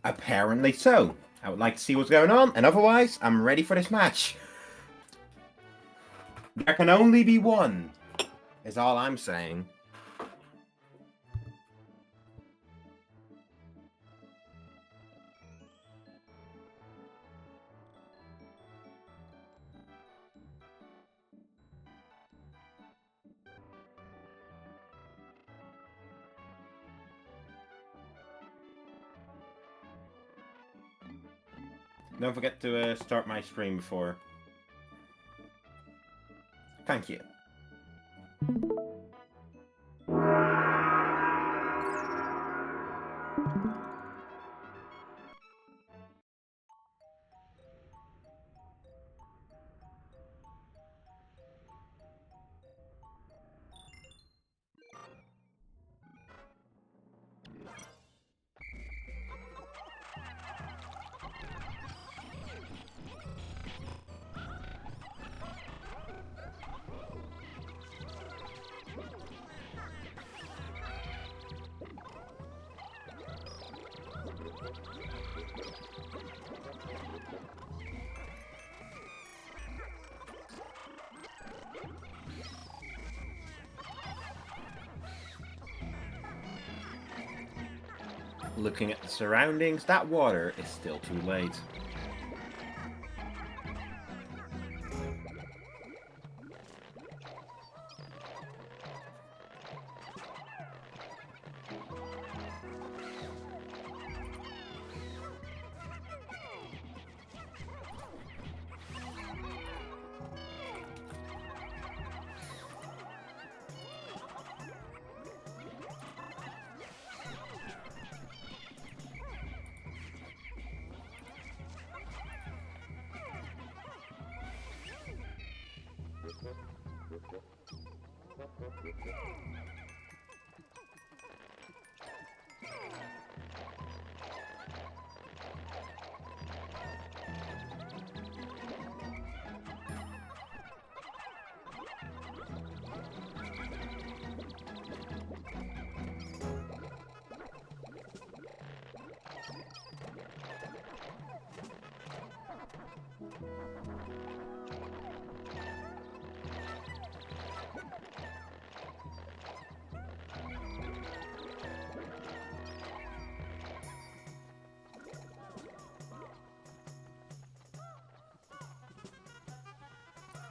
Apparently so. I would like to see what's going on, and otherwise, I'm ready for this match. There can only be one, is all I'm saying. Don't forget to start my stream before. Thank you. Looking at the surroundings, that water is still too late.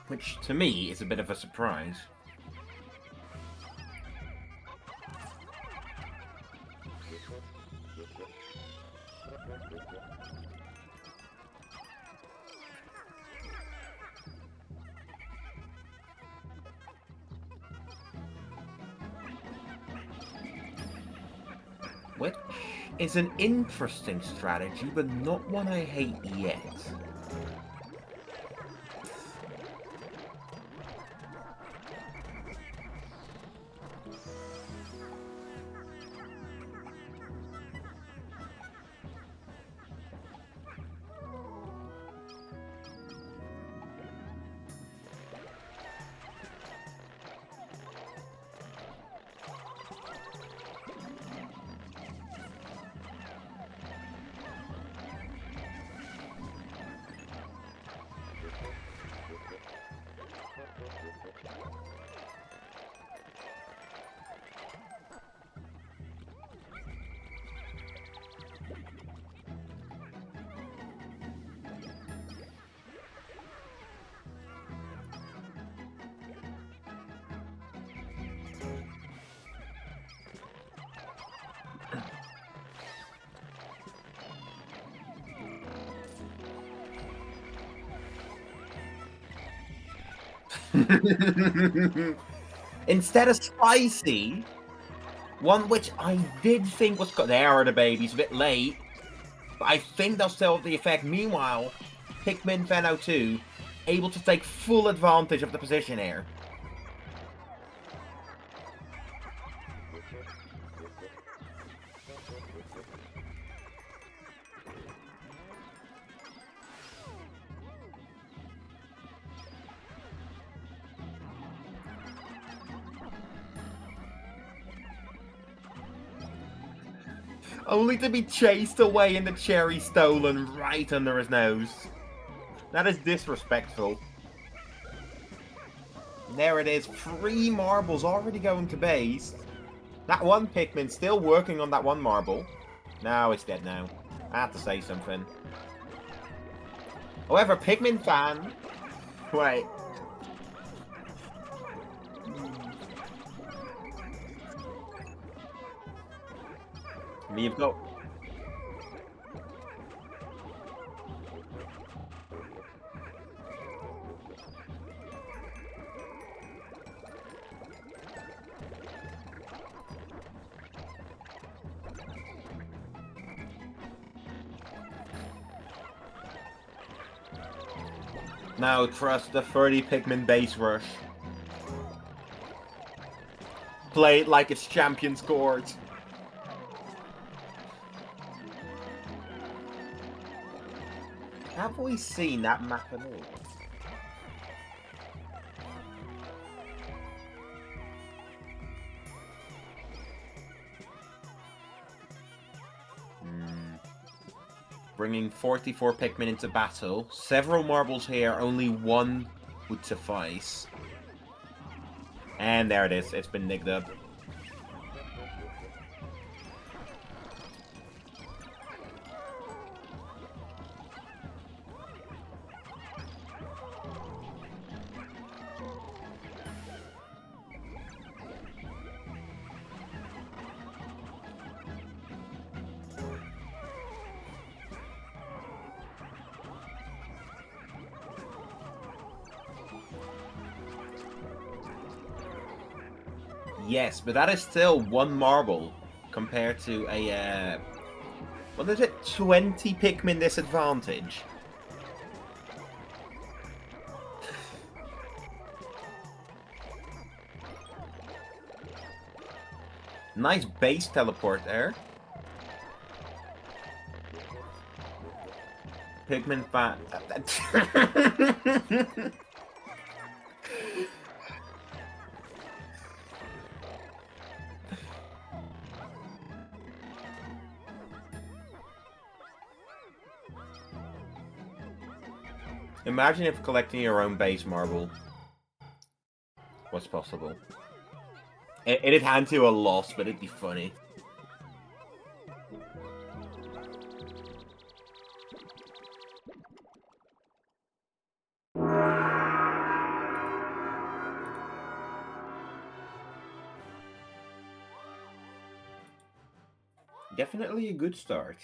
Which, to me, is a bit of a surprise. Which is an interesting strategy, but not one I hate yet. Instead of spicy, one which I did think was... There are the babies, a bit late. But I think they'll still have the effect. Meanwhile, Pikmanfan2002 able to take full advantage of the position here. Only to be chased away and the cherry stolen right under his nose. That is disrespectful. There it is. 3 marbles already going to base. That one Pikmin still working on that one marble. No, it's dead now. I have to say something. However, Pikmin fan... Wait. You've got... Now trust the 30 Pikmin base rush. Play it like it's champion scored. Have we seen that map at all? Bringing 44 Pikmin into battle. Several marbles here, only one would suffice. And there it is, it's been nicked up. Yes, but that is still 1 marble compared to a, what is it, 20 Pikmin disadvantage? Nice base teleport there. Pikmin fan... Imagine if collecting your own base marble was possible. It'd hand to a loss, but it'd be funny. Definitely a good start.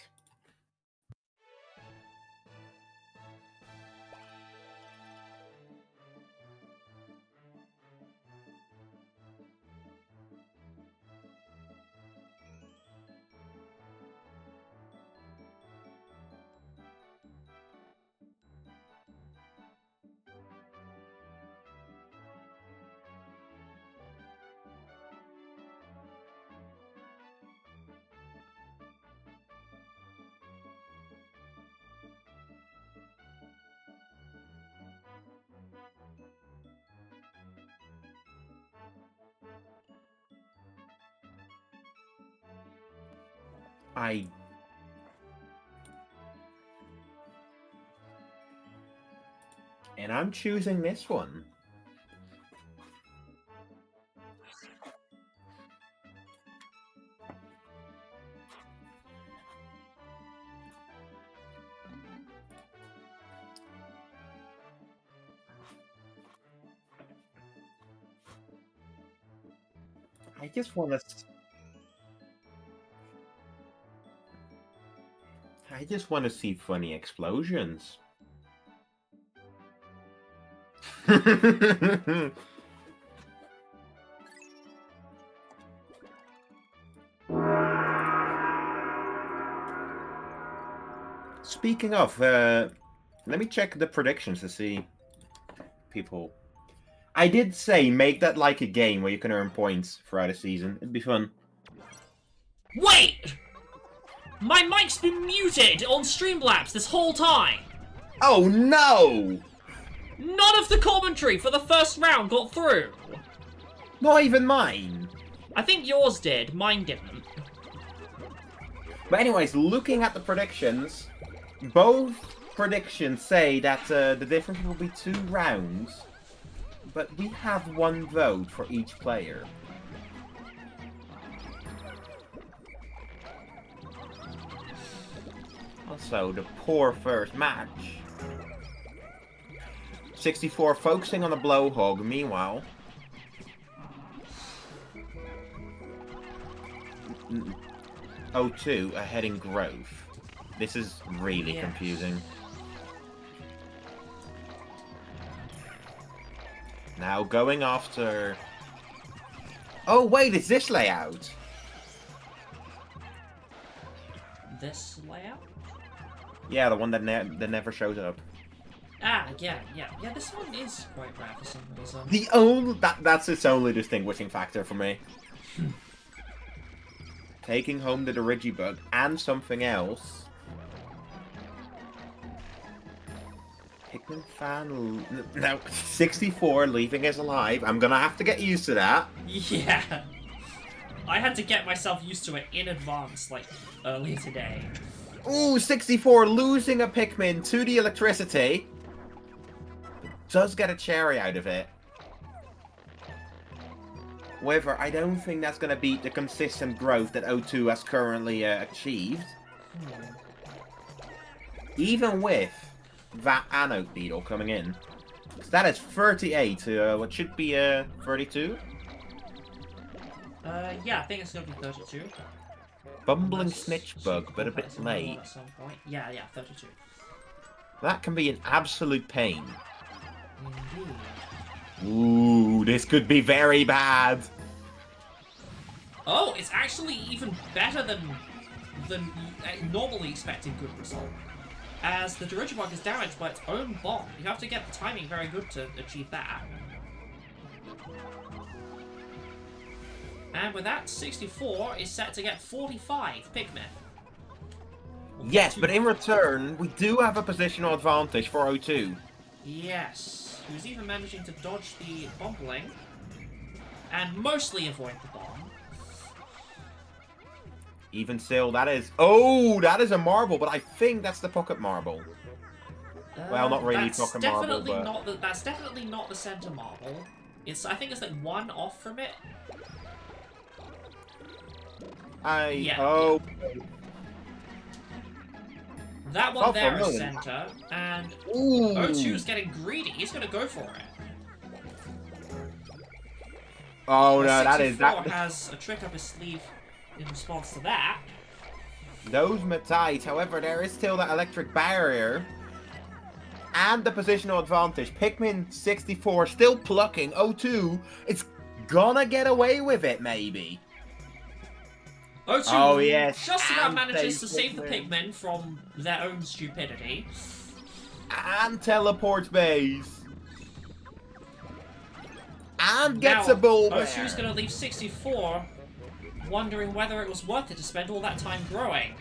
And I'm choosing this one. I just want to see funny explosions. Speaking of, let me check the predictions to see people. I did say make that like a game where you can earn points throughout a season. It'd be fun. Wait! My mic's been muted on Streamlabs this whole time! Oh no! None of the commentary for the first round got through! Not even mine! I think yours did, mine didn't. But anyways, looking at the predictions, both predictions say that the difference will be 2 rounds, but we have 1 vote for each player. Also, the poor first match. 64 focusing on the blowhog, meanwhile. O2 ahead in growth. This is really confusing. Now going after... Oh wait, it's this layout! This layout? Yeah, the one that never shows up. Ah, yeah. This one is quite rare for some reason. The only that's its only distinguishing factor for me. Taking home the Dirigibug and something else. Pikmin fan... No, 64 leaving us alive. I'm gonna have to get used to that. Yeah. I had to get myself used to it in advance, like, earlier today. Ooh, 64 losing a Pikmin to the electricity. Does get a cherry out of it. However, I don't think that's going to beat the consistent growth that O2 has currently achieved. Even with that anode beetle coming in. So that is 38 to what should be 32? Yeah, I think it's going to be 32. Bumbling snitch bug, but a bit late. At some point. Yeah, 32. That can be an absolute pain. Indeed. Ooh, this could be very bad. Oh, it's actually even better than normally expected good result. As the Dirigibug is damaged by its own bomb. You have to get the timing very good to achieve that. And with that, 64 is set to get 45 Pikmin. Yes, but in return, we do have a positional advantage for O2. Yes, who's even managing to dodge the bumbling and mostly avoid the bomb. Even still, that is... Oh, that is a marble, but I think that's the pocket marble. Well, not really pocket marble, but... That's definitely not the center marble. I think it's like 1 off from it. Oh... That one there is center, and O2 is getting greedy. He's going to go for it. Oh no, that is... 64 has a trick up his sleeve in response to that. Those Matites, however, there is still that electric barrier. And the positional advantage. Pikmin 64 still plucking. O2, it's gonna get away with it, maybe. O2 just about manages to save the Pikmin from their own stupidity. And teleports base. And gets a bull bear. O2's gonna leave 64 wondering whether it was worth it to spend all that time growing.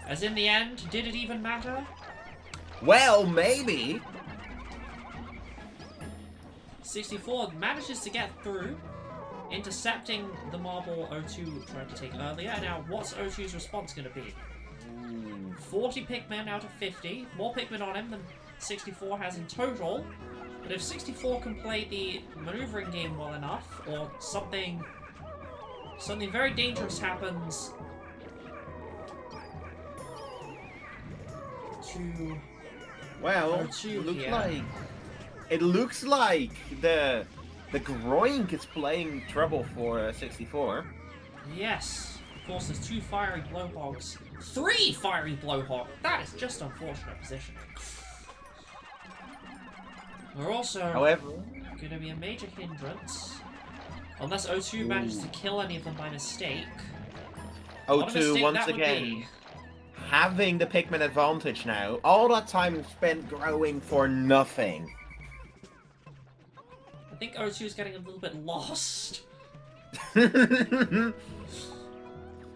As in the end, did it even matter? Well, maybe. 64 manages to get through, intercepting the marble O2 tried to take earlier. Now, what's O2's response going to be? 40 Pikmin out of 50. More Pikmin on him than 64 has in total. But if 64 can play the maneuvering game well enough, or something very dangerous happens to O2 it looks like the groink is playing trouble for 64. Yes. Of course, there's 2 fiery blowhogs. 3 fiery blowhog! That is just unfortunate positioning. We're also going to be a major hindrance. Unless O2 manages to kill any of them by mistake. O2, once again, having the Pikmin advantage now. All that time spent growing for nothing. I think O2 is getting a little bit lost.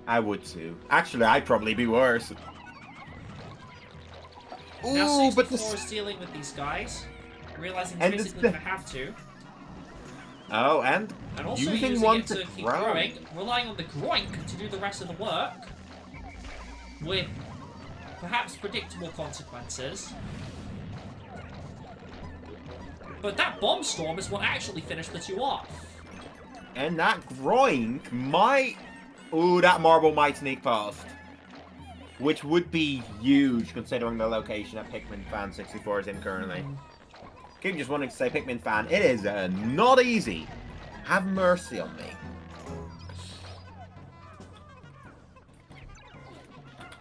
I would too. Actually, I'd probably be worse. Now 64 is dealing with these guys, realizing he's basically going to have to. Oh, and also using using one it to keep throw. growing, relying on the groink to do the rest of the work, with perhaps predictable consequences. But that bomb storm is what actually finished the two off. And that groink might... Ooh, that marble might sneak past. Which would be huge, considering the location that Pikman-Fan2002 is in currently. Keep just wanting to say, Pikmin fan, it is not easy. Have mercy on me.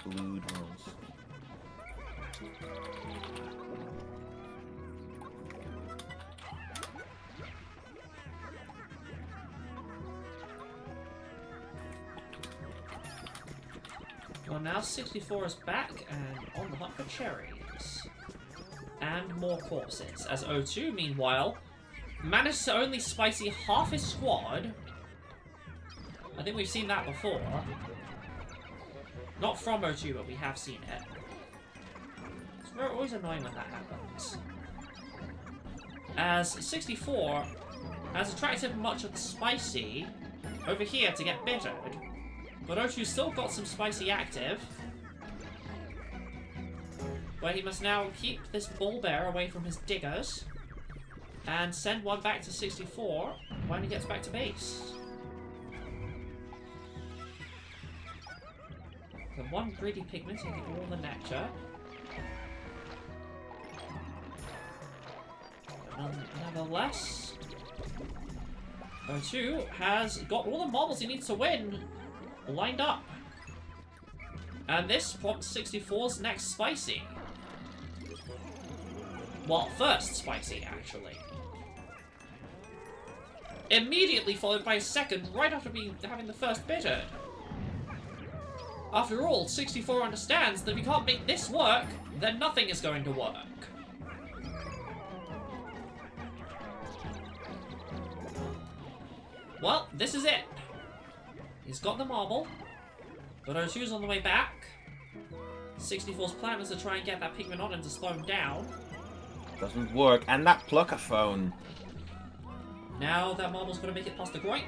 Blue drones. Well, now 64 is back and on the hunt for cherries. And more corpses, as O2, meanwhile, managed to only spicy half his squad. I think we've seen that before. Not from O2, but we have seen it. It's always annoying when that happens. As 64 has attracted much of the spicy over here to get bittered, but O2's still got some spicy active, where he must now keep this bull bear away from his diggers and send one back to 64 when he gets back to base. The one greedy Pikmin taking all the nectar. Nevertheless, O2 has got all the marbles he needs to win lined up. And this prompts 64's next spicy. Well, first spicy, actually. Immediately followed by a second, right after having the first bittered. After all, 64 understands that if he can't make this work, then nothing is going to work. Well, this is it. He's got the marble, but O2's on the way back. 64's plan is to try and get that Pikmin on him to slow him down. Doesn't work, and that Pluckaphone. Now that marble's going to make it past the groink.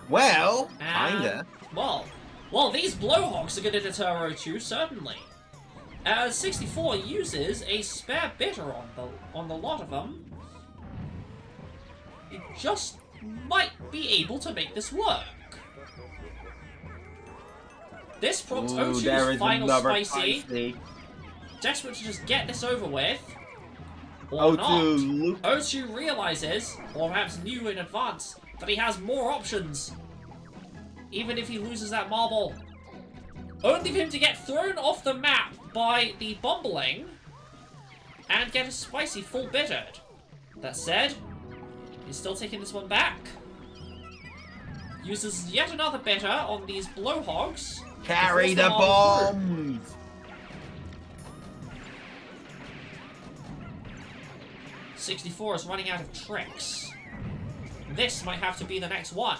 Well, And, kinda. Well, these blowhogs are going to deter O2, certainly. As 64 uses a spare bitter on the lot of them, it just might be able to make this work. This prompts O2's final spicy, desperate to just get this over with, or not. O2 realizes, or perhaps knew in advance, that he has more options, even if he loses that marble. Only for him to get thrown off the map by the bumbling, and get a spicy full bittered. That said, he's still taking this one back. Uses yet another bitter on these blowhogs. Carry the bombs! 64 is running out of tricks. This might have to be the next one.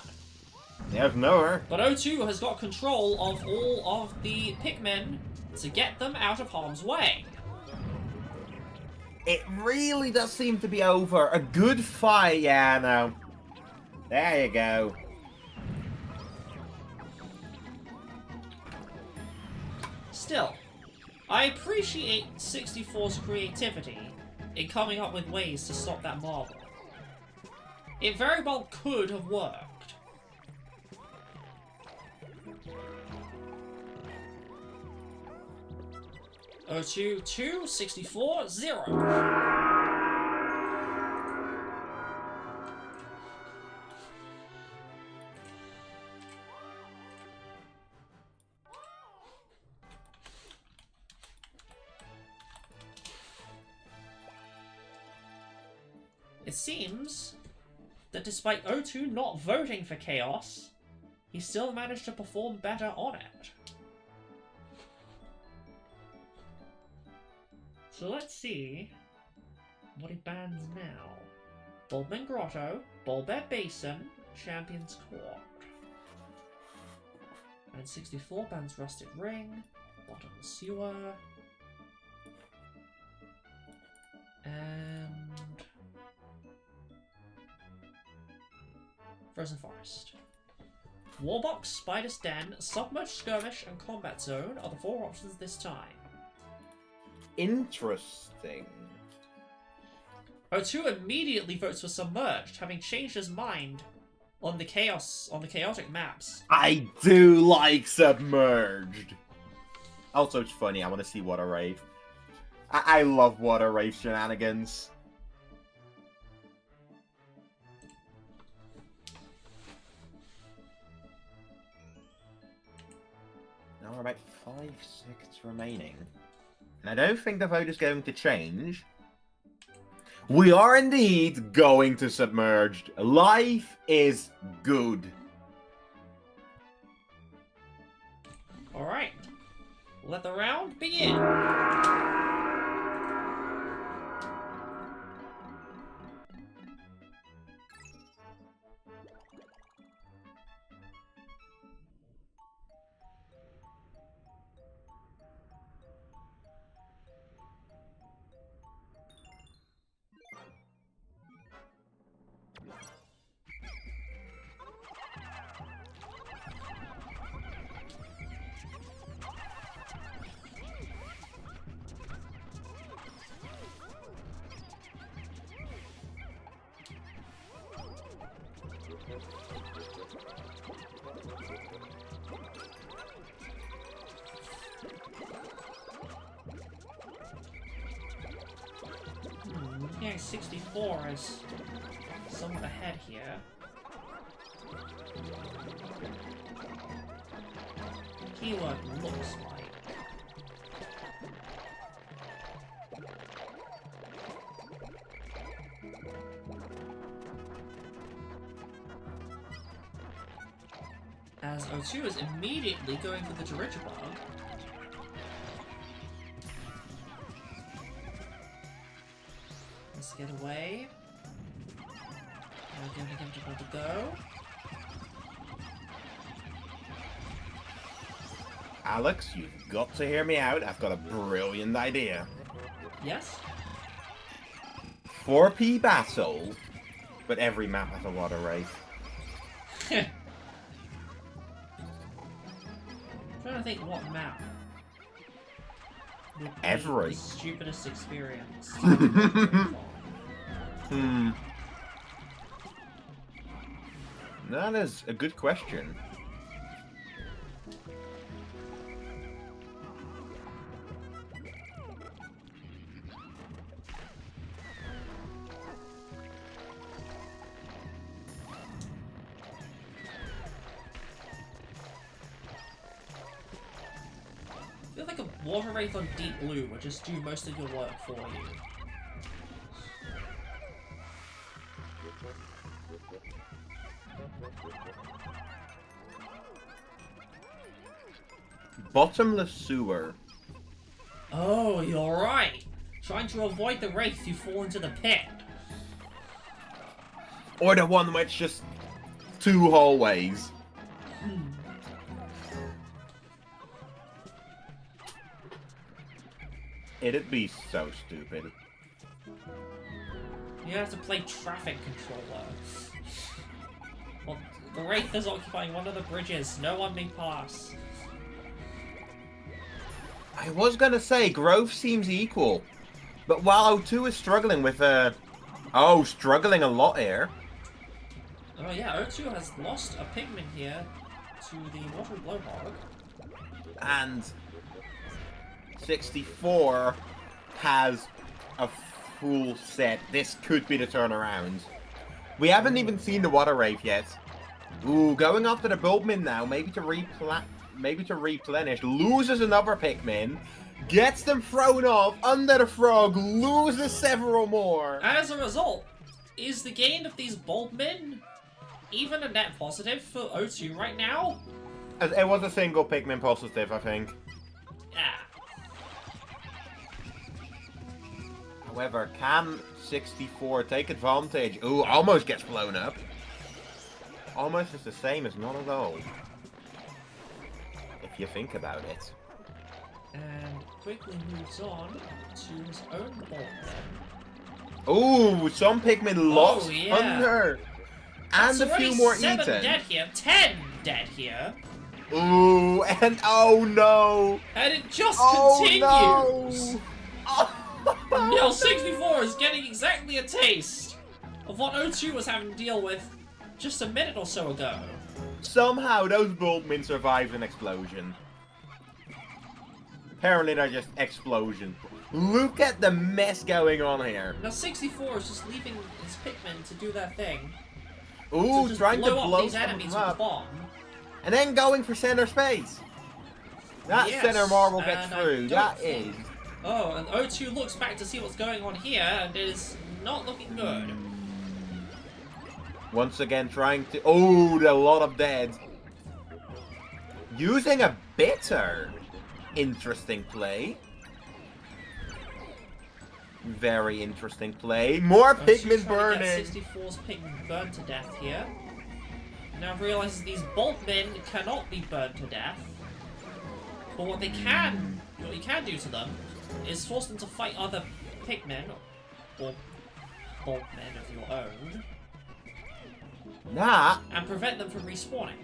There's nowhere. But O2 has got control of all of the Pikmin to get them out of harm's way. It really does seem to be over. A good fight, yeah, no. There you go. Still, I appreciate 64's creativity in coming up with ways to stop that marble. It very well could have worked. O2, 2, 64, 0. It seems that despite O2 not voting for Chaos, he still managed to perform better on it. So let's see what he bans now. Bulbman Grotto, Bulbet Basin, Champions Court. And 64 bans Rusted Ring, Bottom Sewer, and Frozen Forest. Warbox, Spider's Den, Submerged Skirmish, and Combat Zone are the 4 options this time. Interesting. O2 immediately votes for Submerged, having changed his mind on the chaotic maps. I do like Submerged. Also, it's funny. I want to see Water Rave. I love Water Rave shenanigans. Now we're about 5 seconds remaining. And I don't think the vote is going to change. We are indeed going to Submerged. Life is good. Alright. Let the round begin. Looking at 64 is somewhat ahead here. Keyword looks like. As O2 is immediately going for the Dirigible. Let's get away. Now giving him to go. Alex, you've got to hear me out. I've got a brilliant idea. Yes? 4P battle, but every map has a Water Rave. I'm trying to think what map would be Every. the stupidest experience. That is a good question. I feel like a Water Wraith on Deep Blue would just do most of your work for you. Bottomless sewer. Oh, you're right! Trying to avoid the Wraith, you fall into the pit. Or the one which just 2 hallways. It'd be so stupid. You have to play traffic controller. Well, the Wraith is occupying one of the bridges. No one may pass. I was gonna say, growth seems equal. But while O2 is struggling with struggling a lot here. Oh yeah, O2 has lost a Pikmin here to the Water Blowhog. And 64 has a full set. This could be the turnaround. We haven't even seen the Water Rave yet. Ooh, going after the Bulbmin now, maybe to replenish. Loses another Pikmin. Gets them thrown off under the frog. Loses several more. As a result, is the gain of these Bulbmin even a net positive for O2 right now? It was a single Pikmin positive, I think. Yeah. However, can 64 take advantage? Ooh, almost gets blown up. Almost is the same as not at all. If you think about it. And quickly moves on to his own Bulbmin. Ooh, some Pikmin lost yeah. under. And a already few more 7 eaten. dead here. 10 dead here. Ooh, and oh no! And it just No! continues! Oh, Now 64 is getting exactly a taste of what O2 was having to deal with just a minute or so ago. Somehow those Bulkmen survived an explosion. Apparently they're just explosions. Look at the mess going on here. Now 64 is just leaving his Pikmin to do their thing. Ooh, just trying to blow these some of enemies them with the up. bomb. And then going for center space. That Yes, center marble gets and I through. don't That think- is. Oh, and O2 looks back to see what's going on here, and it is not looking good. Once again trying to... Oh, a lot of dead. Using a bitter. Interesting play. Very interesting play. More Pikmin burning. 64's Pikmin burned to death here. Now realizes these Bulkmen cannot be burned to death. But what you can do to them is force them to fight other Pikmin, or Bulkmen of your own, and prevent them from respawning.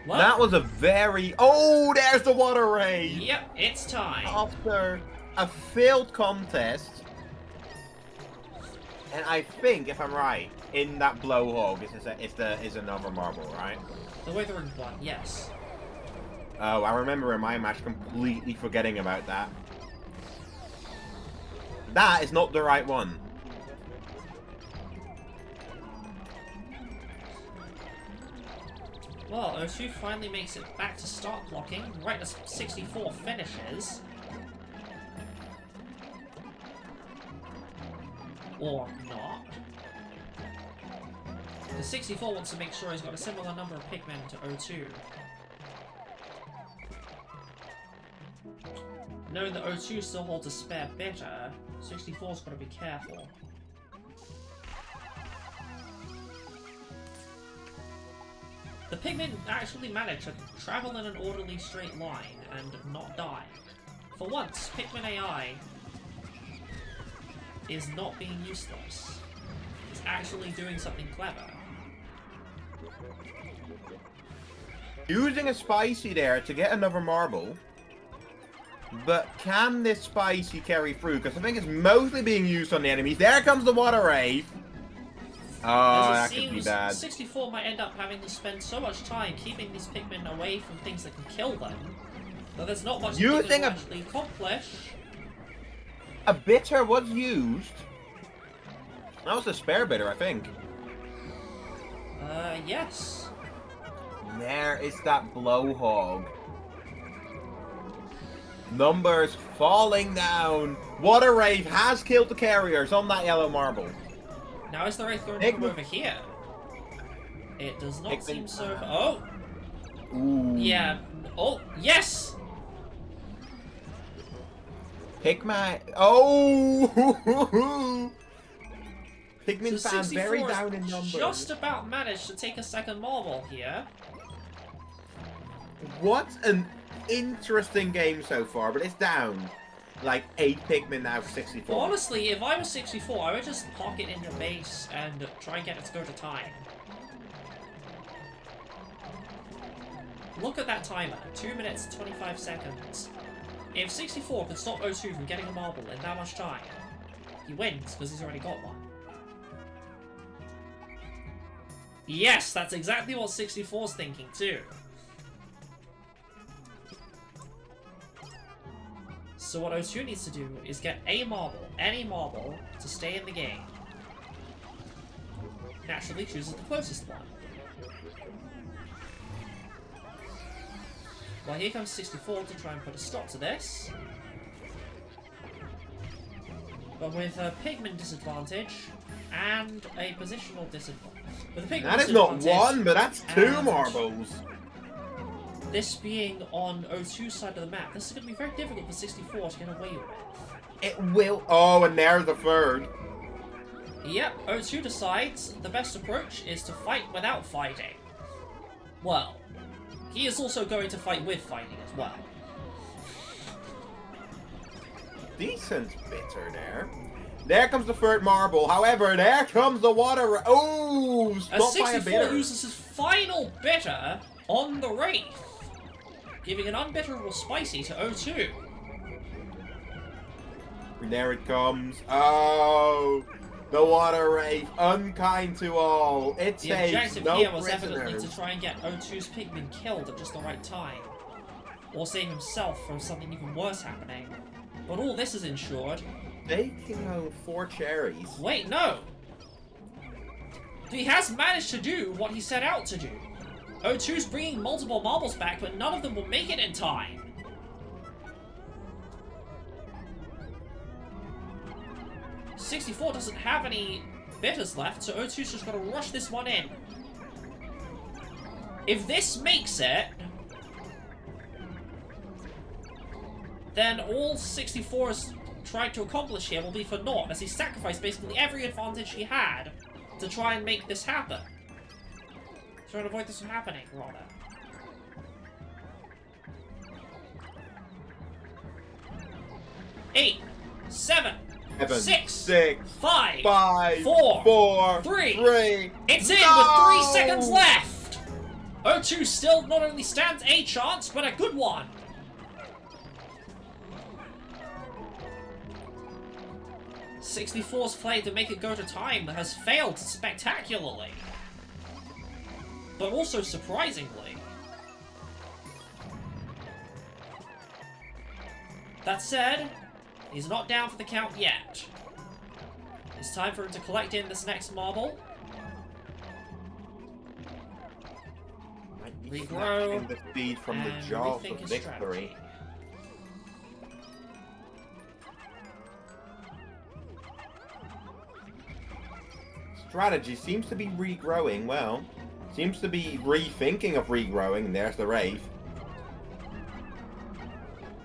Well, That was a very... Oh, there's the water ray! Yep, it's time. After a failed contest, and I think, if I'm right, in that blowhog is another marble, right? The withering one, yes. Oh, I remember in my match completely forgetting about that. That is not the right one. Well, O2 finally makes it back to start blocking, right as 64 finishes. Or not. Because 64 wants to make sure he's got a similar number of Pikmin to O2. Knowing that O2 still holds a spare bitter, 64's got to be careful. The Pikmin actually managed to travel in an orderly straight line and not die. For once, Pikmin AI is not being useless. It's actually doing something clever. Using a spicy there to get another marble. But can this spicy carry through? Because I think it's mostly being used on the enemies. There comes the water ray. Oh, that could be bad. 64 might end up having to spend so much time keeping these Pikmin away from things that can kill them, that there's not much they can actually accomplish. A bitter was used. That was a spare bitter, I think. Yes. There is that blowhog. Numbers falling down. Water Wraith has killed the carriers on that yellow marble. Now is the Wraith going to come over here? It does not seem so... Oh! Ooh. Yeah. Oh, yes! Pikmin. Oh! Pikmin So fan 64 very down in numbers. just about managed to take a second marble here. What an interesting game so far, but it's down. Like 8 Pikmin now for 64. But honestly, if I was 64, I would just park it in your base and try and get it to go to time. Look at that timer, 2 minutes 25 seconds. If 64 could stop O2 from getting a marble in that much time, he wins because he's already got one. Yes, that's exactly what 64's thinking too. So what O2 needs to do is get a marble, any marble, to stay in the game. Naturally chooses the closest one. Well, here comes 64 to try and put a stop to this. But with a Pikmin disadvantage and a positional disadvantage. With a Pikmin That is not disadvantage one, but that's 2 and marbles. This being on O2's side of the map, this is going to be very difficult for 64 to get away with. It will. Oh, and there's the third. Yep, O2 decides the best approach is to fight without fighting. Well, he is also going to fight with fighting as well. Decent bitter there. There comes the third marble. However, there comes the water. Oh, As stopped by a 64 bitter. uses his final bitter on the Wraith, giving an unbitterable spicy to O2. And there it comes. Oh, the water wraith, unkind to all. It The saves objective no here was evidently prisoners. to try and get O2's Pikmin killed at just the right time. Or save himself from something even worse happening. But all this is ensured. Taking home 4 cherries. Wait, no! He has managed to do what he set out to do. O2's bringing multiple marbles back, but none of them will make it in time. .64 doesn't have any bitters left, so O2's just got to rush this one in. If this makes it, then all 64 has tried to accomplish here will be for naught, as he sacrificed basically every advantage he had to try and make this happen. Try and avoid this from happening, rather. Eight, seven, 6, 5, 4, 3. It's in with 3 seconds left! O2 still not only stands a chance, but a good one. .64's play to make it go to time has failed spectacularly. But also surprisingly. That said, he's not down for the count yet. It's time for him to collect in this next marble. Regrow. The feed from the and jaws rethink of his victory. strategy. Strategy seems to be regrowing. Well, seems to be rethinking of regrowing. And there's the Wraith.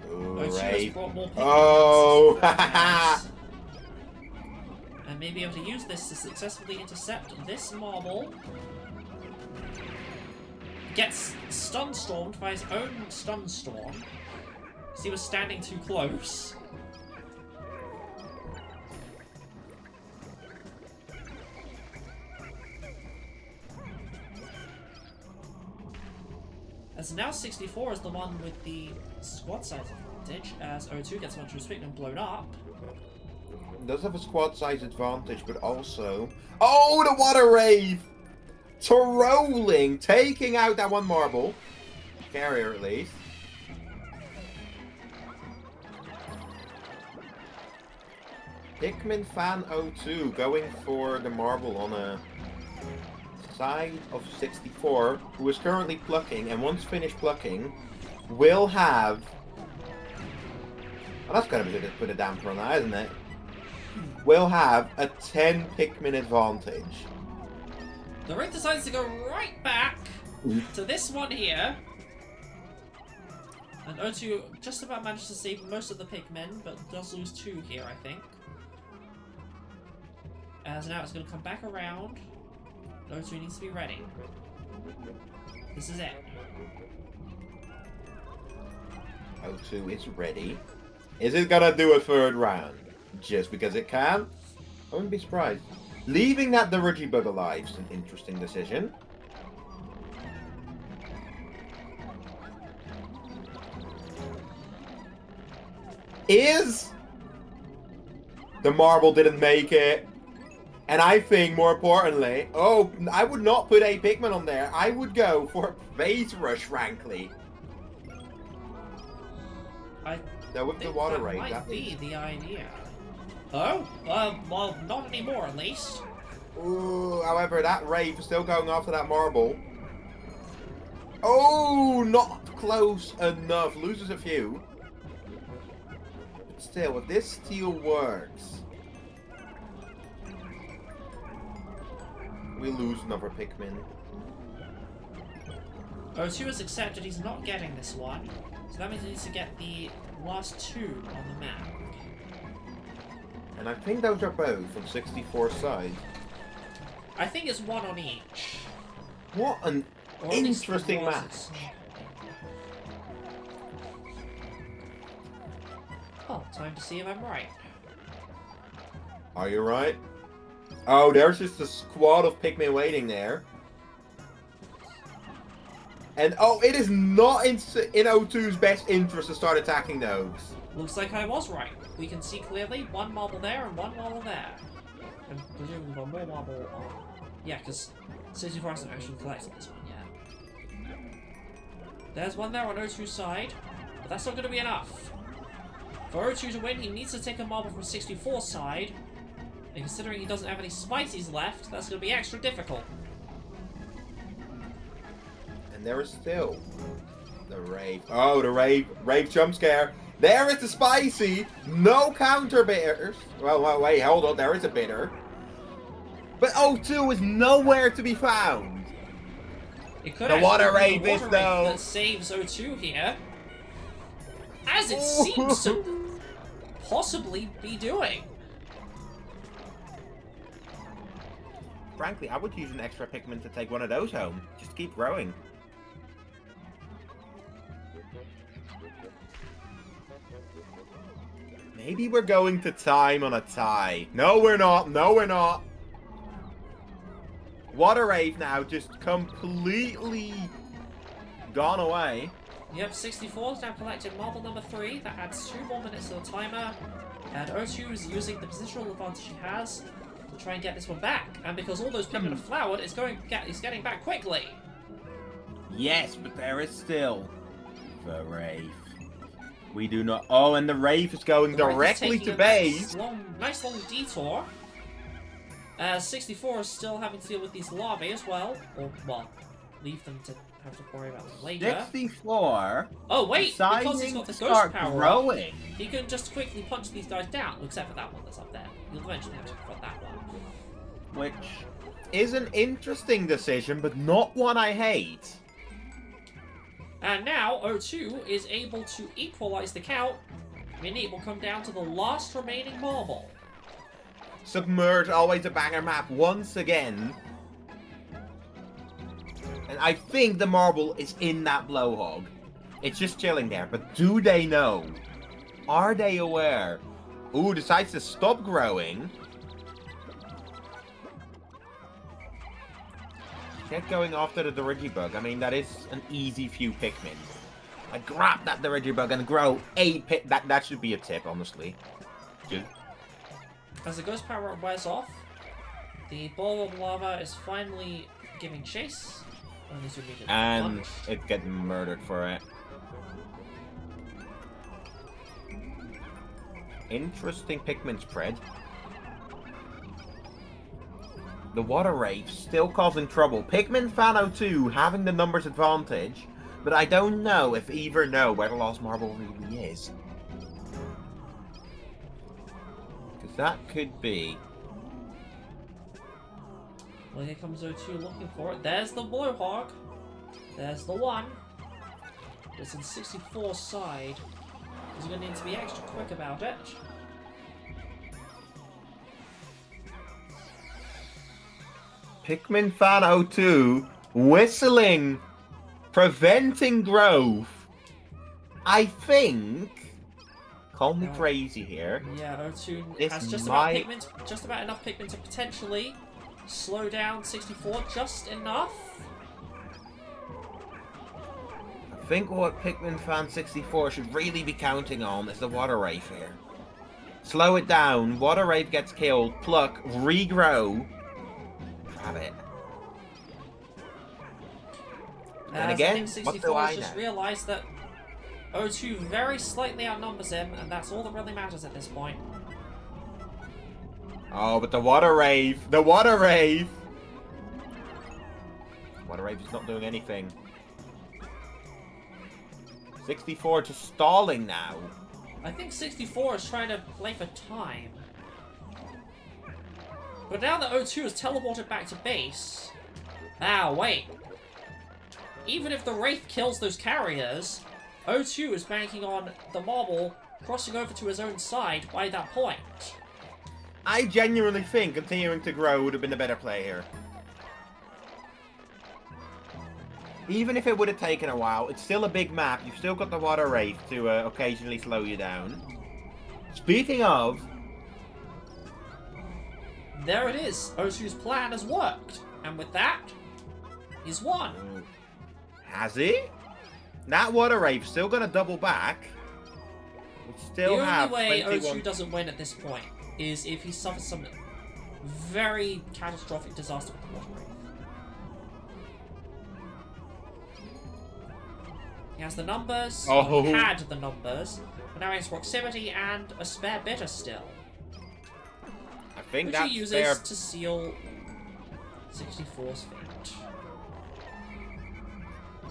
Ooh, Wraith. Oh, haha! And may be able to use this to successfully intercept this marble. Gets stun stormed by his own stun storm. Because he was standing too close. As now 64 is the one with the squad size advantage, as O2 gets much respect and blown up. Does have a squad size advantage, but also... Oh, the water wraith! Trolling! Taking out that one marble. Carrier, at least. Pikmanfan2002 going for the marble on a side of 64, who is currently plucking, and once finished plucking, will have... Well, that's gonna put a damper on that, isn't it? Will have a 10 Pikmin advantage. The Wraith decides to go right back to this one here. And O2 just about managed to save most of the Pikmin, but does lose 2 here, I think. As now it's going to come back around. O2 needs to be ready. This is it. O2 is ready. Is it gonna do a third round? Just because it can? I wouldn't be surprised. Leaving that Dirigibug alive is an interesting decision. Is the marble didn't make it. And I think, more importantly, oh, I would not put a Pikmin on there. I would go for a Phase Rush, frankly. Though with the water rate, that might be the idea. Oh? Well, not anymore, at least. Ooh, however, that Wraith is still going after that marble. Oh, not close enough. Loses a few. But still, if this steal works, we lose another Pikmin. O2 has accepted he's not getting this one, so that means he needs to get the last 2 on the map. And I think those are both on 64 side. I think it's 1 on each. What an Or at least interesting it match. was. Oh, time to see if I'm right. Are you right? Oh, there's just a squad of Pikmin waiting there. And oh, it is not in O2's best interest to start attacking those. Looks like I was right. We can see clearly one marble there and one marble there. And presumably one more marble on... Yeah, because 64 hasn't actually collected this one yet. There's one there on O2's side, but that's not going to be enough. For O2 to win, he needs to take a marble from 64's side. And considering he doesn't have any Spices left, that's going to be extra difficult. And there is still the Rave. Oh, the Rave jump scare. There is the Spicy. No counter bitters. Well, wait, hold on. There is a bitter. But O2 is nowhere to be found. It could the Water Rave be is the though. that saves O2 here. As it seems to possibly be doing. Frankly, I would use an extra Pikmin to take one of those home. Just keep growing. Maybe we're going to time on a tie. No, we're not. No, we're not. Water Rave now just completely gone away. Yep, 64 is now collected marble number 3. That adds 2 more minutes to the timer. And O2 is using the positional advantage he has to try and get this one back. And because all those Pikmin have flowered, it's getting back quickly. Yes, but there is still the Rave. We do not... Oh, and the Rave is going directly to base. Nice long detour. 64 is still having to deal with these larvae as well. Or, well, leave them to have to worry about them later. 64. Oh, wait! Because he's got the ghost power growing. He can just quickly punch these guys down, except for that one that's up there. You'll eventually have to confront that one. Which is an interesting decision, but not one I hate. And now, O2 is able to equalize the count, meaning it will come down to the last remaining marble. Submerge, always a banger map once again. And I think the marble is in that blowhog. It's just chilling there, but do they know? Are they aware? Ooh, decides to stop growing. Get going after the Dirigibug. I mean, that is an easy few Pikmin. I grab that Dirigibug and grow 8 Pikmin. That should be a tip, honestly. Good. As the ghost power wears off, the ball of lava is finally giving chase. And it's getting murdered for it. Interesting Pikmin spread. The Water Rave still causing trouble. Pikmanfan2002 having the numbers advantage, but I don't know if either know where the last marble really is. Because that could be. Well, here comes O2 looking for it. There's the blowhog. There's the one. It's in 64's side. He's going to need to be extra quick about it. Pikmanfan2002 whistling, preventing growth. I think. Call me crazy here. Yeah, O2 This has just about enough Pikmin to potentially slow down 64 just enough. I think what Pikmanfan64 should really be counting on is the Water Rave here. Slow it down. Water Rave gets killed. Pluck. Regrow. Grab it. And again, what do I just know? realised that O2 very slightly outnumbers him, and that's all that really matters at this point. Oh, but the Water Rave! The Water Rave! Water Rave is not doing anything. 64 just stalling now. I think 64 is trying to play for time. But now that O2 is teleported back to base... Ah, wait. Even if the Wraith kills those carriers, O2 is banking on the marble crossing over to his own side by that point. I genuinely think continuing to grow would have been a better play here. Even if it would have taken a while, it's still a big map. You've still got the Water Wraith to occasionally slow you down. Speaking of, there it is. O2's plan has worked. And with that, he's won. Has he? That water rave's still gonna double back. We still The have only way 21... O2 doesn't win at this point is if he suffers some very catastrophic disaster with the water rave. He has the numbers, Oh. he had the numbers, but now he has proximity and a spare bitter still. I think Which that's he uses fair. to seal 64's fate.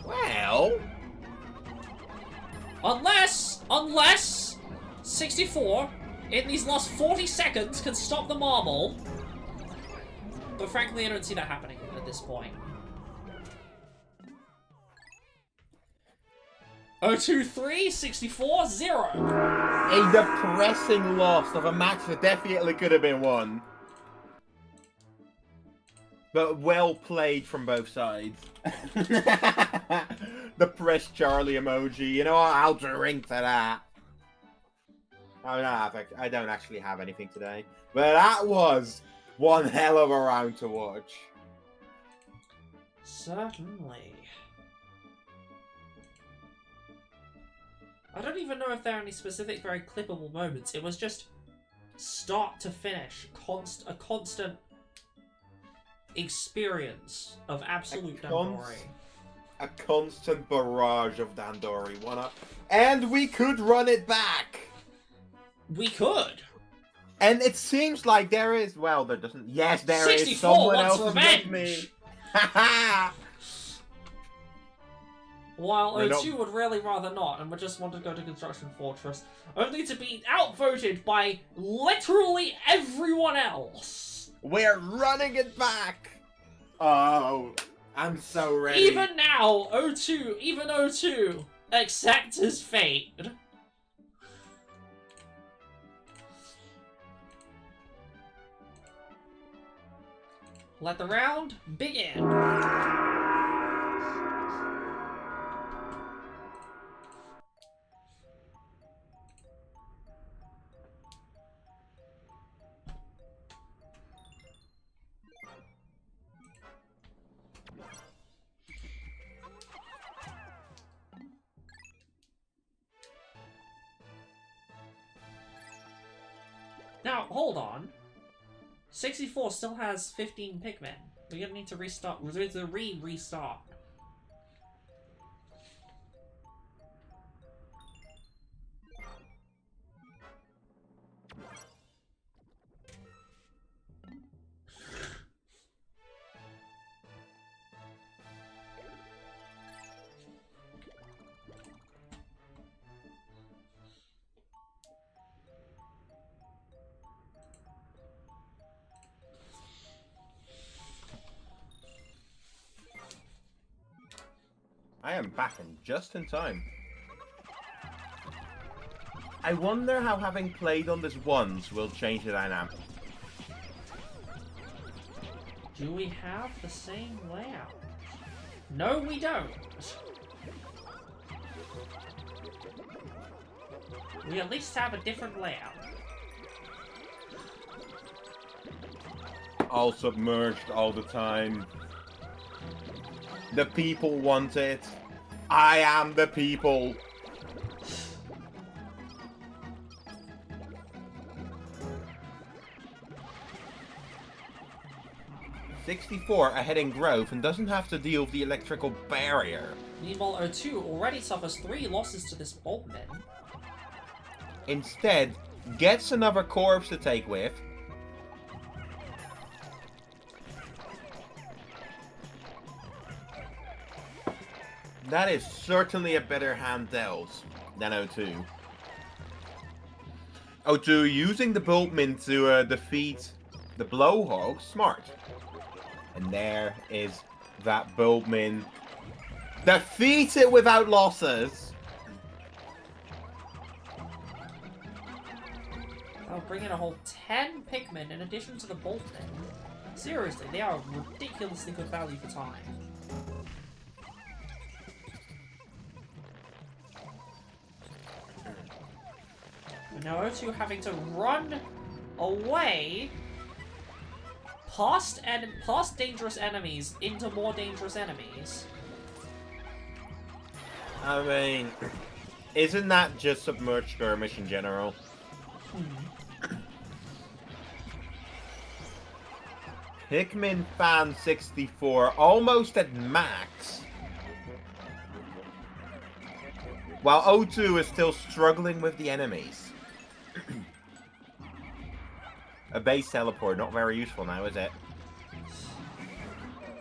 Well... Unless 64 in these last 40 seconds can stop the marble. But frankly, I don't see that happening at this point. 023, 64, 0. A depressing loss of a match that definitely could have been won. But well played from both sides. The press Charlie emoji. You know what? I'll drink to that. I don't actually have anything today. But that was one hell of a round to watch. Certainly. I don't even know if there are any specific very clippable moments. It was just start to finish. A constant experience of absolute Dandori. A constant barrage of Dandori. And we could run it back. We could. And it seems like there is... Well, there doesn't... Yes, there is 64 someone wants else revenge. with me. Haha! While We're O2 would really rather not, and would just want to go to Construction Fortress, only to be outvoted by literally everyone else. We're running it back. Oh, I'm so ready. Even now, O2 accepts his fate. Let the round begin. Now, hold on. 64 still has 15 Pikmin. We're gonna need to restart. We're going to restart. I am back and just in time. I wonder how having played on this once will change the dynamic. Do we have the same layout? No, we don't. We at least have a different layout. All submerged all the time. The people want it. I am the people. '64 ahead in growth and doesn't have to deal with the electrical barrier. Meanwhile, O2 already suffers 3 losses to this Boltman. Instead, gets another corpse to take with. That is certainly a better hand dealt than O2. O2 using the Boltman to defeat the Blowhog, smart. And there is that Boltman. Defeat it without losses! I'll bring in a whole 10 Pikmin in addition to the Boltman. Seriously, they are ridiculously good value for time. And now O2 having to run away past dangerous enemies into more dangerous enemies. I mean, isn't that just submerged skirmish in general? Pikmanfan2002 almost at max. While O2 is still struggling with the enemies. A base teleport, not very useful now, is it?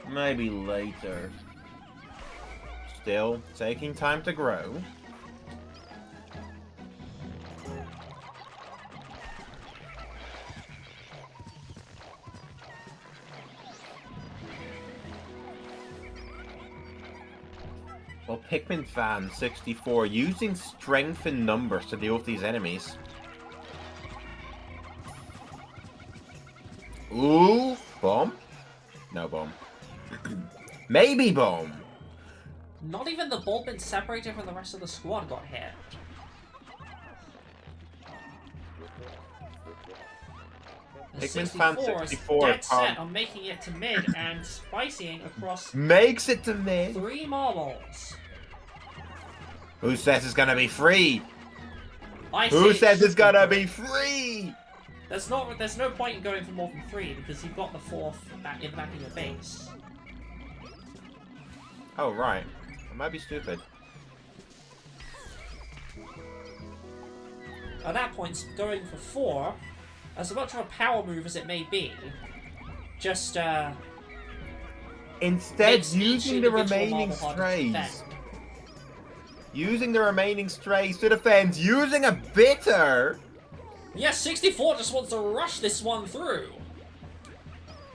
Maybe later. Still taking time to grow. Well, Pikmanfan2002 using strength in numbers to deal with these enemies. Ooh, bomb? No bomb. Maybe bomb. Not even the Bulbin separated from the rest of the squad got hit. Pikmanfan2002 dead set on making it to mid and spicing across makes it to mid. 3 marbles. Who says it's gonna be free? Who says it's gonna be free? There's no point in going for more than 3 because you've got the 4th back in the back of your base. Oh right, I might be stupid. At that point, going for 4, as much of a power move as it may be, just instead using the remaining strays. Using the remaining strays to defend, using a bitter! Yes, 64 just wants to rush this one through.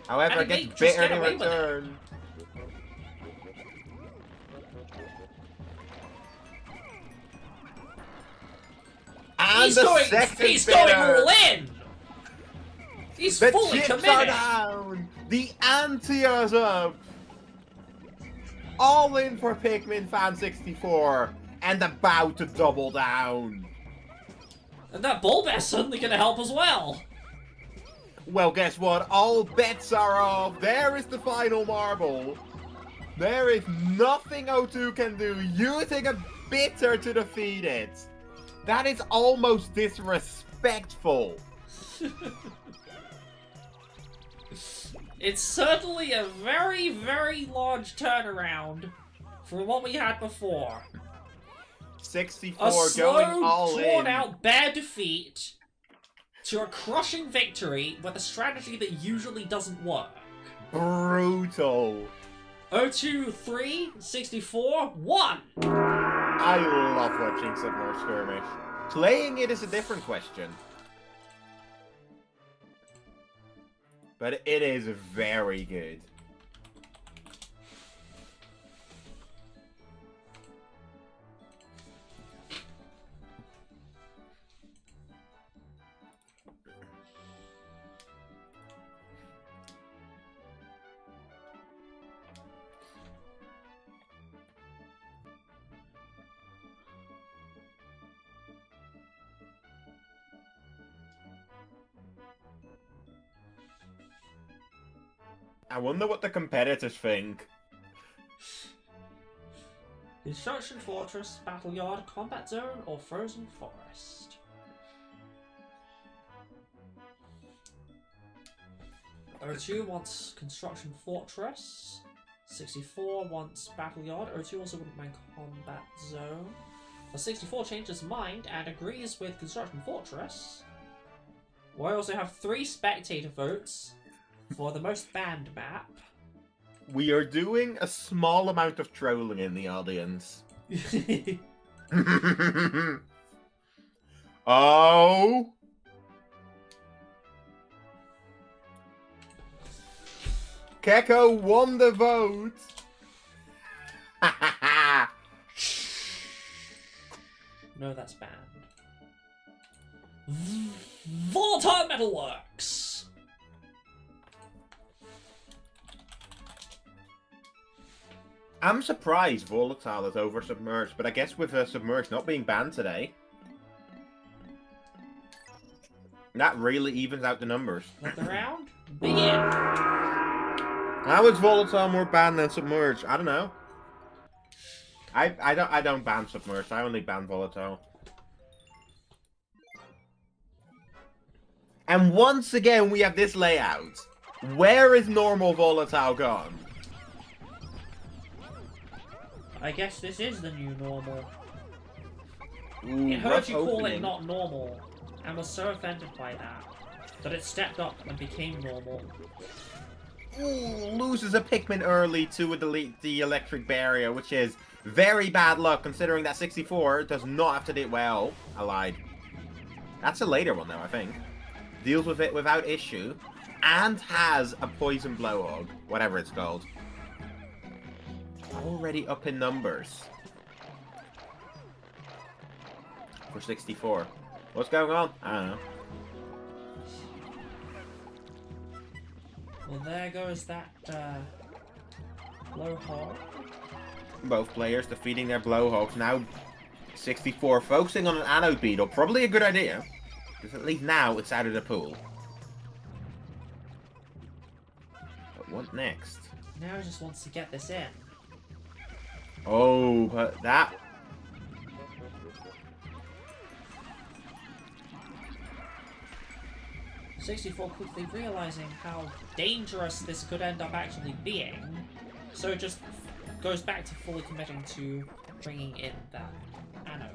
However, it gets bitter in return. And he's going all in! He's fully committed! The chips are down! The ante is up! All in for Pikmanfan2002 and about to double down. And that Bulba's suddenly gonna help as well. Well, guess what? All bets are off. There is the final marble. There is nothing O2 can do. Using a bitter to defeat it. That is almost disrespectful. It's certainly a very, very large turnaround from what we had before. 64 a slow, going all in. drawn-out, bare defeat to a crushing victory with a strategy that usually doesn't work. Brutal. O2 3, 64, 1! I love watching Submerged Skirmish. Playing it is a different question. But it is very good. I wonder what the competitors think. Construction Fortress, Battle Yard, Combat Zone, or Frozen Forest? O2 wants Construction Fortress. 64 wants Battle Yard. O2 also wouldn't mind Combat Zone. But 64 changes his mind and agrees with Construction Fortress. We also have 3 spectator votes for the most banned map. We are doing a small amount of trolling in the audience. Oh! Keko won the vote! No, that's banned. Volatile Metalworks! I'm surprised Volatile is over Submerged, but I guess with Submerged not being banned today. That really evens out the numbers. Let the round begin. How is Volatile more banned than Submerged? I don't know. I don't ban Submerged. I only ban Volatile. And once again, we have this layout. Where is normal Volatile gone? I guess this is the new normal. Ooh, It heard rough you call opening. it not normal, and was so offended by that, that it stepped up and became normal. Ooh, loses a Pikmin early to delete the electric barrier, which is very bad luck considering that 64 does not have to do well. I lied. That's a later one though, I think. Deals with it without issue, and has a poison blowhog, whatever it's called. Already up in numbers. For 64. What's going on? I don't know. Well, there goes that, blowhog. Both players defeating their blowhogs. Now 64 focusing on an anode beetle. Probably a good idea. Because at least now it's out of the pool. But what next? Now he just wants to get this in. Oh, but that... 64 quickly realizing how dangerous this could end up actually being, so it just goes back to fully committing to bringing in that anode.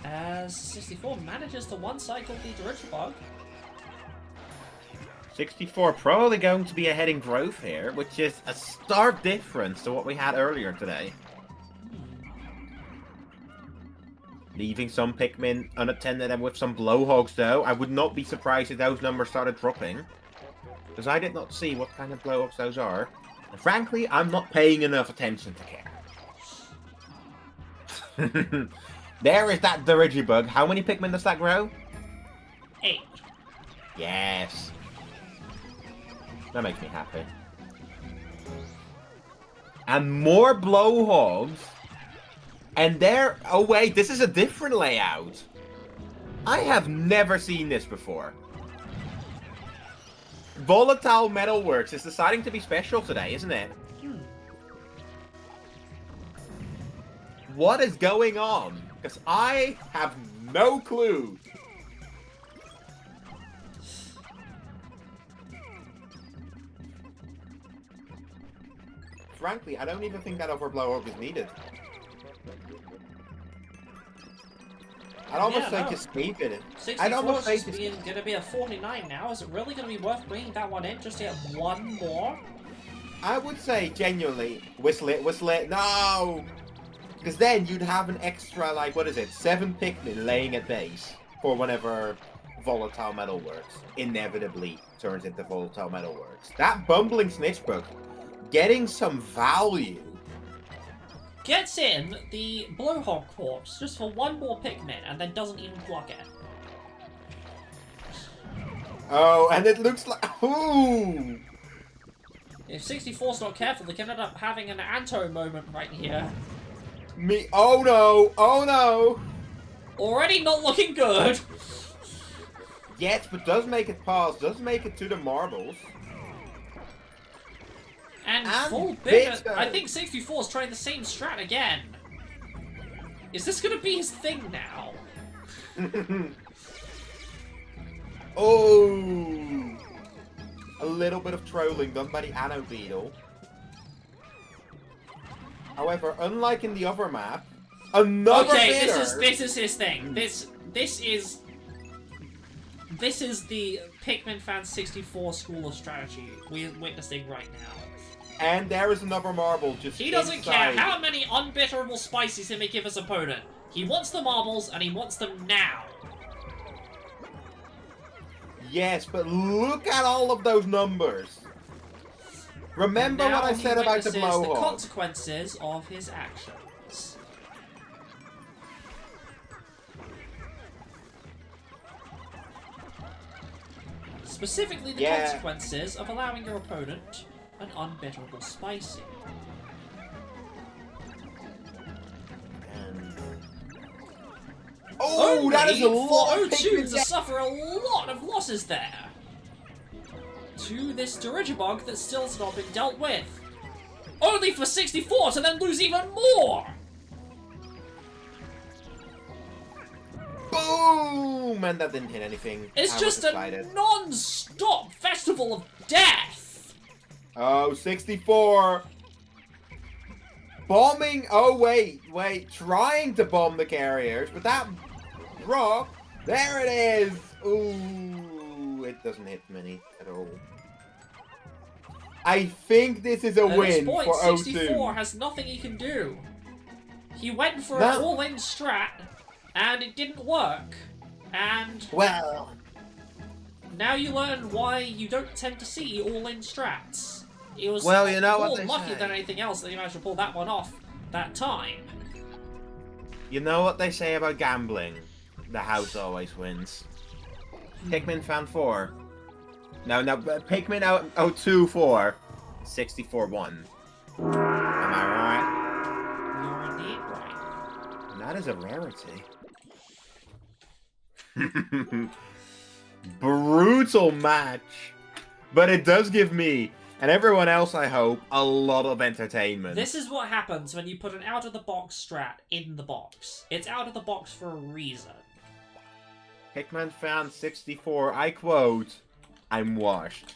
As 64 manages to one-cycle the Bug. 64 probably going to be ahead in growth here, which is a stark difference to what we had earlier today. Leaving some Pikmin unattended and with some blowhogs though. I would not be surprised if those numbers started dropping. Because I did not see what kind of blowhogs those are. And frankly, I'm not paying enough attention to care. There is that Dirigibug. How many Pikmin does that grow? 8. Yes. That makes me happy. And more blowhogs. And there... Oh wait, this is a different layout. I have never seen this before. Volatile Metalworks is deciding to be special today, isn't it? What is going on? Because I have no clue. Frankly, I don't even think that overblow is needed. I'd almost say just keep it. I'd almost say just going to be a 49 now. Is it really going to be worth bringing that one in just to get one more? I would say genuinely, whistle it, no! Because then you'd have an extra, like, what is it, 7 Pikmin laying at base for whenever Volatile Metalworks inevitably turns into Volatile Metalworks. That bumbling Snitchbug getting some value. Gets in the Blowhog corpse just for one more Pikmin and then doesn't even block it. Oh, and it looks like... Ooh! If 64's not careful, they can end up having an Anto moment right here. Oh no! Oh no! Already not looking good! Yes, but does make it past, does make it to the marbles. And full bitter. I think 64's trying the same strat again. Is this gonna be his thing now? Oh! A little bit of trolling done by the Anno Beetle. However, unlike in the other map, another okay, bitter. this is his thing. This is the Pikmanfan2002 school of strategy we're witnessing right now. And there is another marble just He doesn't inside. care how many unbitterable spices he may give his opponent. He wants the marbles, and he wants them now. Yes, but look at all of those numbers. Remember what I said about the blowhog. The consequences of his actions. Specifically, the Yeah. consequences of allowing your opponent an unbitterable spicy. And... Oh, that is a lot of for O2 Pikmin to suffer a lot of losses there. To this Dirigibug that's still not been dealt with. Only for 64 to then lose even more! Boom! And that didn't hit anything. It's I just was a excited. non-stop festival of death! Oh, 64. Bombing. Oh, wait. Trying to bomb the carriers, but that rock. There it is. Ooh, it doesn't hit many at all. I think this is a At win this point, for O2. 64 has nothing he can do. He went for No. an all-in strat, and it didn't work. And Well, now you learn why you don't tend to see all-in strats. It was Well, you know what more they lucky say. than anything else that he managed to pull that one off that time. you know what they say about gambling? The house always wins. Pikmanfan4. No, Pikmin 02 4. 64 1. Am I You're indeed right. right? That is a rarity. Brutal match. But it does give me, and everyone else I hope, a lot of entertainment. This is what happens when you put an out-of-the-box strat in the box. It's out of the box for a reason. Pikmanfan64, I quote, I'm washed.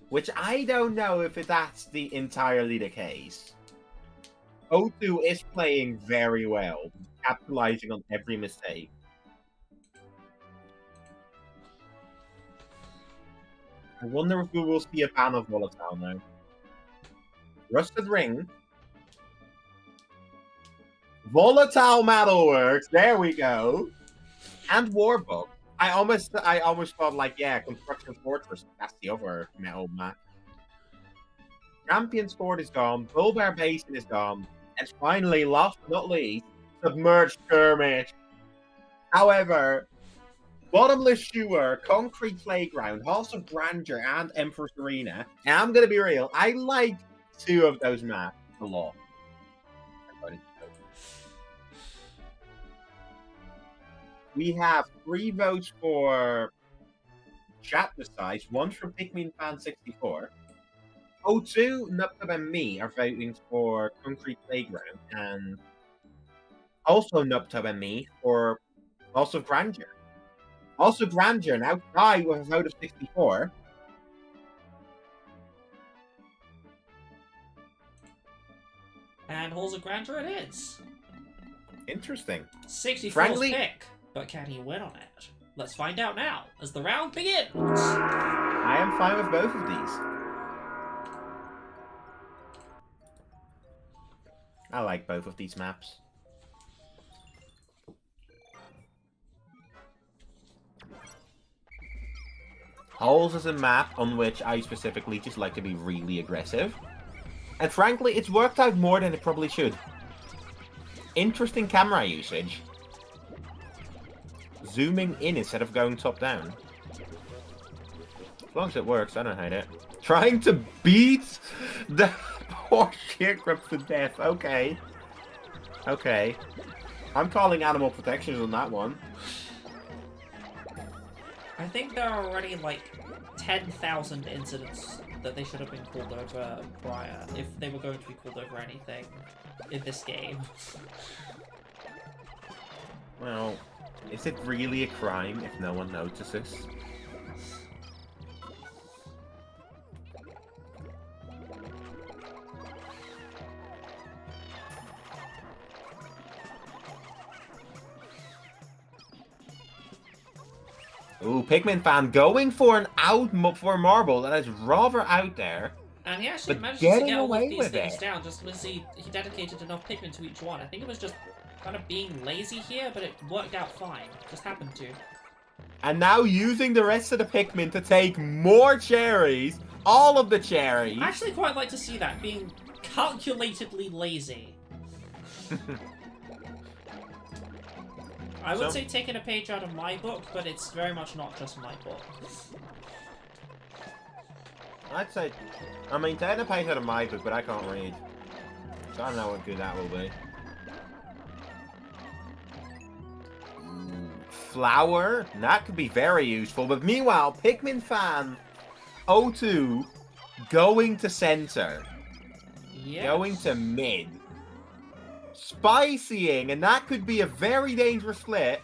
Which I don't know if that's entirely the case. O2 is playing very well, capitalizing on every mistake. I wonder if we will see a ban of Volatile now. Rusted Ring. Volatile Metalworks, there we go. And Warbook. I almost thought, like, yeah, Construction Fortress, that's the other metal map. Champion's Fort is gone, Bulbar Basin is gone, and finally, last but not least, Submerged Skirmish. However, Bottomless Sewer, Concrete Playground, Halls of Grandeur, and Empress Arena, and I'm gonna be real, I like 2 of those maps a lot. We have 3 votes for Chapter Size, 1 from Pikmanfan64. O2, Nuptub, and me are voting for Concrete Playground, and also Nuptub and me for Halls of Grandeur. Also Grandeur now tied with a vote of 64. And Halls of Grandeur it is. Interesting. 64's Frankly- pick, but can he win on it? Let's find out now, as the round begins! I am fine with both of these. I like both of these maps. Holes is a map on which I specifically just like to be really aggressive. And frankly, it's worked out more than it probably should. Interesting camera usage. Zooming in instead of going top down. As long as it works, I don't hate it. Trying to beat the poor sharecrops to death. Okay. Okay. I'm calling animal protections on that one. I think there are already like 10,000 incidents that they should have been called over prior, if they were going to be called over anything in this game. Well, is it really a crime if no one notices? Ooh, Pikmin fan going for for a marble that is rather out there. And he actually But managed to getting get all away of these with things it. down just because he dedicated enough Pikmin to each one. I think it was just kind of being lazy here, but it worked out fine. Just happened to. And now using the rest of the Pikmin to take more cherries. All of the cherries. I actually quite like to see that, being calculatedly lazy. I would say taking a page out of my book, but it's very much not just my book. I'd say, I mean, taking a page out of my book, but I can't read. So I don't know what good that will be. Flower, that could be very useful. But meanwhile, Pikmanfan2002 going to center. Yes. Going to mid. Spicying, and that could be a very dangerous split.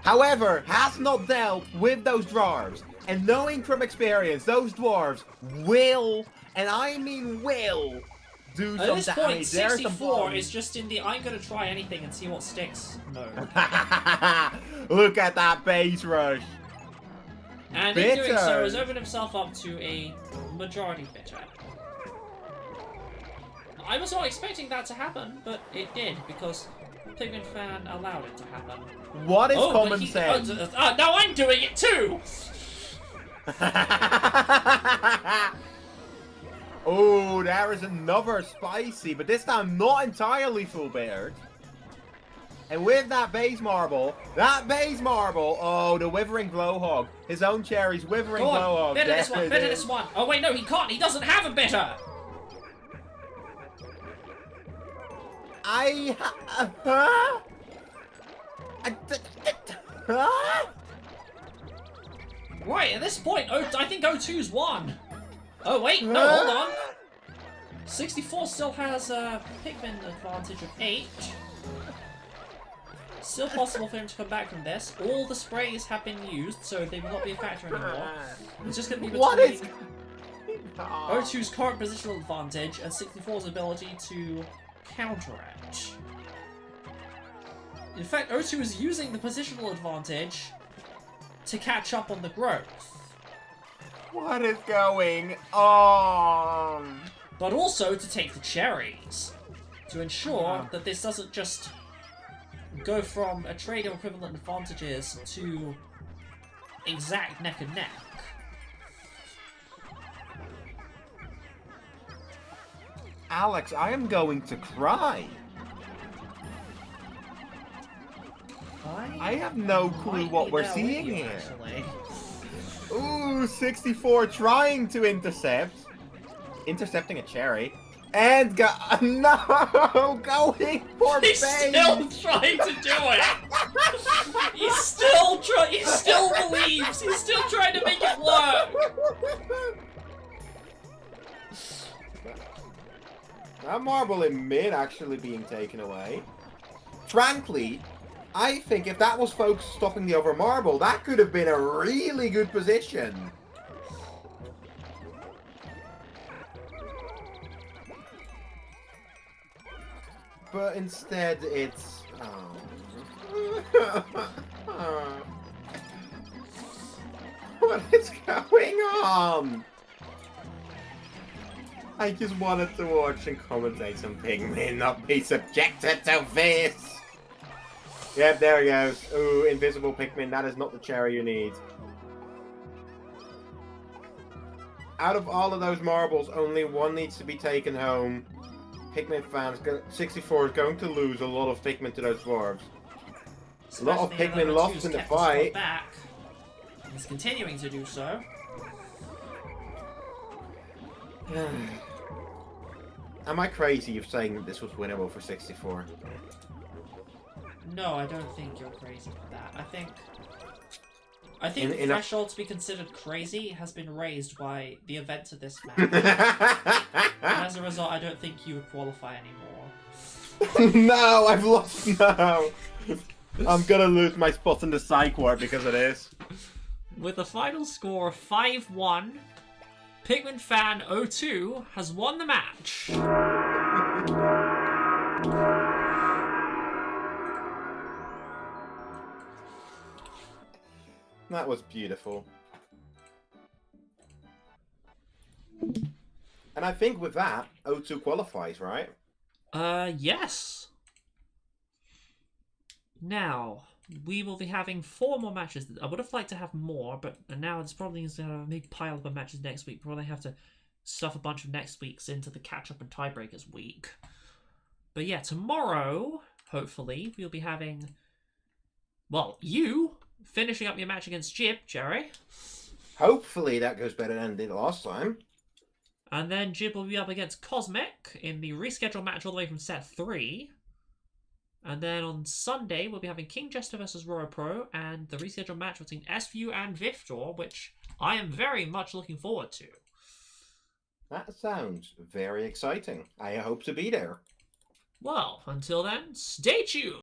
However, has not dealt with those dwarves. And knowing from experience, those dwarves will, and I mean will, do some damage. At this point, 64 is just in the I'm gonna try anything and see what sticks mode. Look at that base rush. And in doing so, has opened himself up to a majority bitter. I was not expecting that to happen, but it did, because Pikmanfan allowed it to happen. What is common sense? Now I'm doing it too! Oh, there is another spicy, but this time not entirely full bittered. And with that base marble, oh, the withering glowhog. His own cherries, withering glowhog. Bitter this one. Oh wait, no, he can't. He doesn't have a bitter. Right, at this point, I think O2's won. Oh wait, no, hold on. 64 still has a Pikmin advantage of 8. Still possible for him to come back from this. All the sprays have been used, so they will not be a factor anymore. It's just going to be between O2's current positional advantage and 64's ability to counter it. In fact, O2 is using the positional advantage to catch up on the growth. What is going on? But also to take the cherries. To ensure that this doesn't just go from a trade equivalent advantages to exact neck and neck. Alex, I am going to cry. I have no clue what we're seeing here. Actually. Ooh, 64 trying to intercept. Intercepting a cherry. And no, going for base. He's still trying to do it. He's still he still believes. He's still trying to make it work. That marble in mid actually being taken away. Frankly, I think if that was folks stopping the over marble, that could have been a really good position. But instead, it's... What is going on? I just wanted to watch and commentate some Pikmin, not be subjected to this. Yep, there he goes. Ooh, invisible Pikmin, that is not the cherry you need. Out of all of those marbles, only one needs to be taken home. Pikmin fans, 64 is going to lose a lot of Pikmin to those dwarves. A lot of Pikmin lost in the fight. He's continuing to do so. Am I crazy of saying that this was winnable for 64? No, I don't think you're crazy for that. I think the threshold to be considered crazy has been raised by the events of this match. And as a result, I don't think you would qualify anymore. No, I've lost now. I'm gonna lose my spot in the psych ward because of this. With a final score of 5-1, Pikmanfan2002 has won the match. That was beautiful. And I think with that, O2 qualifies, right? Yes. Now, we will be having 4 more matches. I would have liked to have more, but now it's probably going to have a big pile of matches next week. Probably have to stuff a bunch of next week's into the catch-up and tiebreakers week. But yeah, tomorrow, hopefully, we'll be having, well, you finishing up your match against Jib, Jerry. Hopefully that goes better than it did last time. And then Jib will be up against Cosmic in the rescheduled match all the way from set 3. And then on Sunday, we'll be having King Jester versus Roro Pro and the rescheduled match between SVU and Viftor, which I am very much looking forward to. That sounds very exciting. I hope to be there. Well, until then, stay tuned!